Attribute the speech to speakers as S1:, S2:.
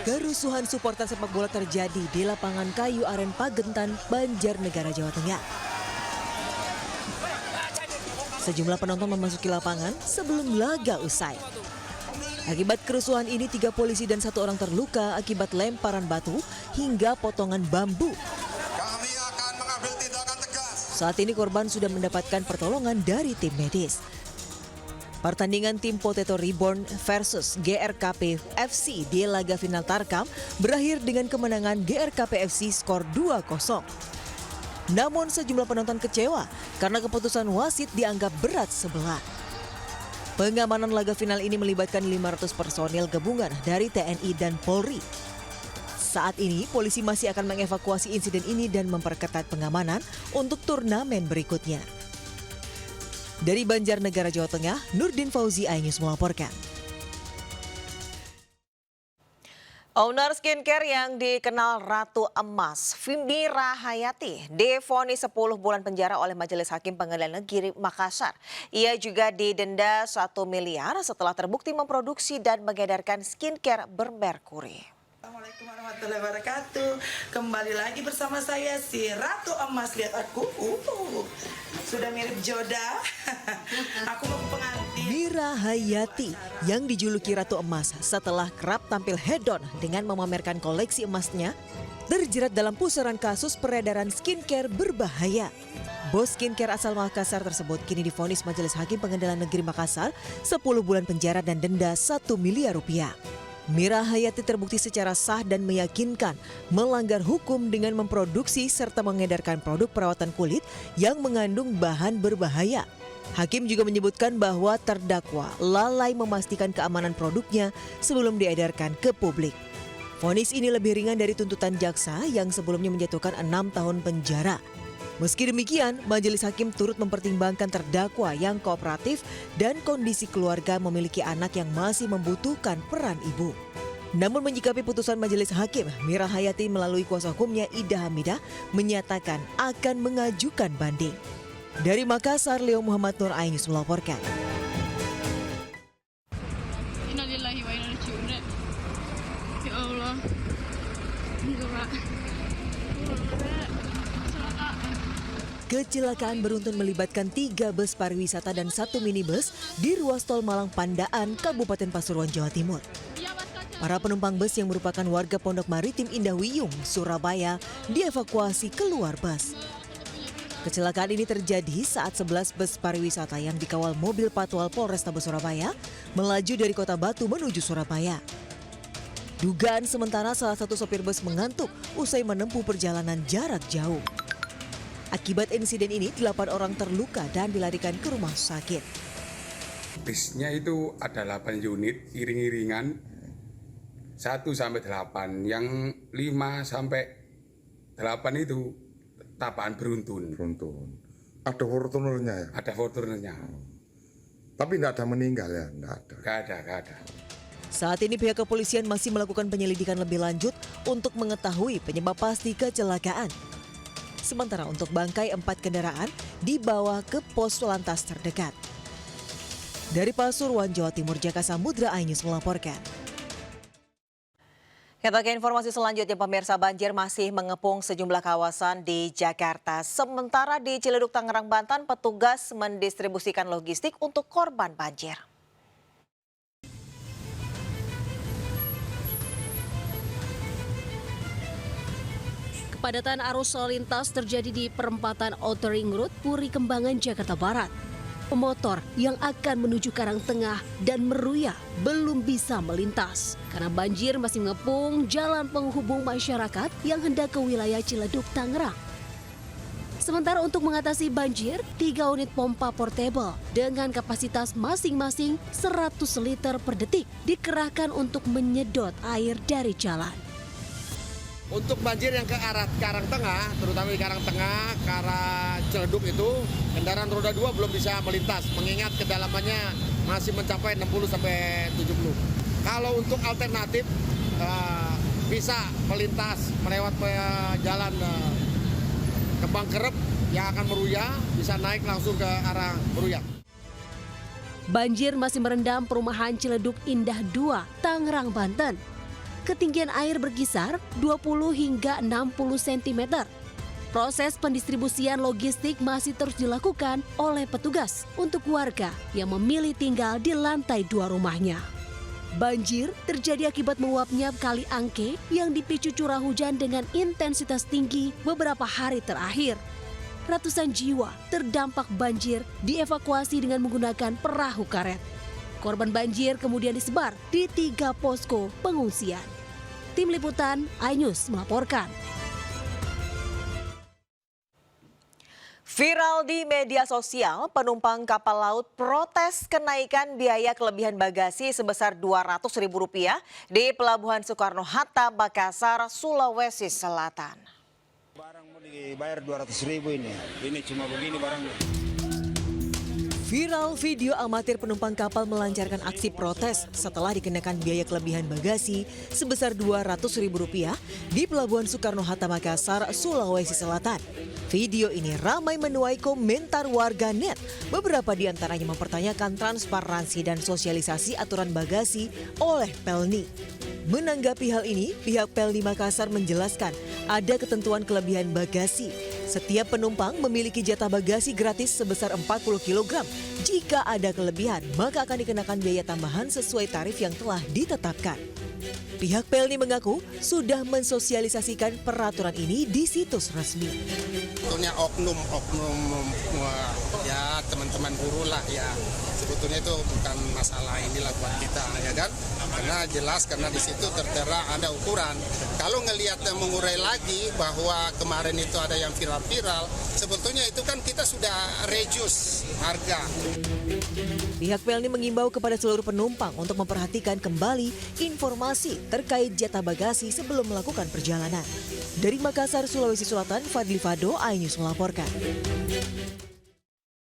S1: Kerusuhan supporter sepak bola terjadi di lapangan Kayu Aren Pagentan, Banjarnegara, Jawa Tengah. Sejumlah penonton memasuki lapangan sebelum laga usai. Akibat kerusuhan ini 3 polisi dan 1 orang terluka akibat lemparan batu hingga potongan bambu.
S2: Kami akan mengambil tindakan tegas.
S1: Saat ini korban sudah mendapatkan pertolongan dari tim medis. Pertandingan tim Potato Reborn versus GRKP FC di laga final Tarkam berakhir dengan kemenangan GRKP FC skor 2-0. Namun sejumlah penonton kecewa karena keputusan wasit dianggap berat sebelah. Pengamanan laga final ini melibatkan 500 personil gabungan dari TNI dan Polri. Saat ini polisi masih akan mengevakuasi insiden ini dan memperketat pengamanan untuk turnamen berikutnya. Dari Banjarnegara, Jawa Tengah, Nurdin Fauzi, iNews melaporkan.
S3: Owner skincare yang dikenal Ratu Emas, Mira Hayati, divonis 10 bulan penjara oleh Majelis Hakim Pengadilan Negeri Makassar. Ia juga didenda 1 miliar setelah terbukti memproduksi dan mengedarkan skincare bermerkuri.
S4: Assalamualaikum warahmatullahi wabarakatuh. Kembali lagi bersama saya si Ratu Emas. Lihat aku, sudah mirip Joda. Aku mau pengantin.
S1: Mira Hayati yang dijuluki Ratu Emas setelah kerap tampil hedon dengan memamerkan koleksi emasnya, terjerat dalam pusaran kasus peredaran skincare berbahaya. Bos skincare asal Makassar tersebut kini divonis Majelis Hakim Pengadilan Negeri Makassar 10 bulan penjara dan denda 1 miliar rupiah. Mira Hayati terbukti secara sah dan meyakinkan melanggar hukum dengan memproduksi serta mengedarkan produk perawatan kulit yang mengandung bahan berbahaya. Hakim juga menyebutkan bahwa terdakwa lalai memastikan keamanan produknya sebelum diedarkan ke publik. Vonis ini lebih ringan dari tuntutan jaksa yang sebelumnya menjatuhkan 6 tahun penjara. Meski demikian, Majelis Hakim turut mempertimbangkan terdakwa yang kooperatif dan kondisi keluarga memiliki anak yang masih membutuhkan peran ibu. Namun menyikapi putusan Majelis Hakim, Mira Hayati melalui kuasa hukumnya Ida Hamidah menyatakan akan mengajukan banding. Dari Makassar, Leo Muhammad Nur, iNews melaporkan.
S5: Innalillahi wa inna ilaihi raji'un. Ya Allah.
S1: Kecelakaan beruntun melibatkan 3 bus pariwisata dan 1 minibus di ruas tol Malang Pandaan, Kabupaten Pasuruan, Jawa Timur. Para penumpang bus yang merupakan warga Pondok Maritim Indah Wiyung, Surabaya, dievakuasi keluar bus. Kecelakaan ini terjadi saat 11 bus pariwisata yang dikawal mobil patwal Polrestabes Surabaya melaju dari Kota Batu menuju Surabaya. Dugaan sementara salah satu sopir bus mengantuk usai menempuh perjalanan jarak jauh. Akibat insiden ini 8 orang terluka dan dilarikan ke rumah sakit.
S6: Bisnya itu ada 8 unit iring-iringan 1-8, yang 5-8 itu tapaan beruntun.
S2: Ada fortunernya ya?
S6: Ada fortunernya.
S2: Tapi tidak ada meninggal ya?
S6: Gak ada.
S1: Saat ini pihak kepolisian masih melakukan penyelidikan lebih lanjut untuk mengetahui penyebab pasti kecelakaan. Sementara untuk bangkai 4 kendaraan dibawa ke pos lantas terdekat. Dari Pasuruan, Jawa Timur, Jaka Samudra, iNews melaporkan.
S3: Kita ke informasi selanjutnya, pemirsa, banjir masih mengepung sejumlah kawasan di Jakarta. Sementara di Ciledug, Tangerang, Banten, petugas mendistribusikan logistik untuk korban banjir.
S7: Kepadatan arus lalu lintas terjadi di perempatan Outer Ring Road, Puri Kembangan, Jakarta Barat. Pemotor yang akan menuju Karangtengah dan Meruya belum bisa melintas karena banjir masih mengepung jalan penghubung masyarakat yang hendak ke wilayah Ciledug, Tangerang. Sementara untuk mengatasi banjir, 3 unit pompa portable dengan kapasitas masing-masing 100 liter per detik dikerahkan untuk menyedot air dari jalan.
S8: Untuk banjir yang ke arah Karangtengah, terutama di Karangtengah, ke arah Ciledug itu, kendaraan roda 2 belum bisa melintas, mengingat kedalamannya masih mencapai 60-70. Kalau untuk alternatif, bisa melintas melewat jalan Kembang Kerep yang akan Meruya, bisa naik langsung ke arah Meruya.
S7: Banjir masih merendam perumahan Ciledug Indah 2, Tangerang, Banten. ketinggian air berkisar 20 hingga 60 cm. Proses pendistribusian logistik masih terus dilakukan oleh petugas untuk warga yang memilih tinggal di lantai 2 rumahnya. Banjir terjadi akibat meluapnya Kali Angke yang dipicu curah hujan dengan intensitas tinggi beberapa hari terakhir. Ratusan jiwa terdampak banjir dievakuasi dengan menggunakan perahu karet. Korban banjir kemudian disebar di 3 posko pengungsian. Tim Liputan iNews melaporkan.
S3: Viral di media sosial, penumpang kapal laut protes kenaikan biaya kelebihan bagasi sebesar Rp200.000 di Pelabuhan Soekarno-Hatta, Makassar, Sulawesi Selatan.
S9: Barang mau dibayar 200.000 ini. Ini cuma begini barangnya.
S1: Viral video amatir penumpang kapal melancarkan aksi protes setelah dikenakan biaya kelebihan bagasi sebesar Rp200.000 di Pelabuhan Soekarno-Hatta, Makassar, Sulawesi Selatan. Video ini ramai menuai komentar warga net. Beberapa di antaranya mempertanyakan transparansi dan sosialisasi aturan bagasi oleh Pelni. Menanggapi hal ini, pihak Pelni Makassar menjelaskan ada ketentuan kelebihan bagasi. Setiap penumpang memiliki jatah bagasi gratis sebesar 40 kg. Jika ada kelebihan, maka akan dikenakan biaya tambahan sesuai tarif yang telah ditetapkan. Pihak Pelni mengaku sudah mensosialisasikan peraturan ini di situs resmi.
S8: Sebetulnya oknum ya teman-teman buruh lah ya. Sebetulnya itu bukan masalah inilah buat kita ya kan. Karena jelas karena di situ tertera ada ukuran. Kalau ngelihat mengurai lagi bahwa kemarin itu ada yang viral-viral, sebetulnya itu kan kita sudah reduce harga.
S1: Pihak Pelni mengimbau kepada seluruh penumpang untuk memperhatikan kembali informasi terkait jatah bagasi sebelum melakukan perjalanan. Dari Makassar, Sulawesi Selatan, Fadli Fado, iNews melaporkan.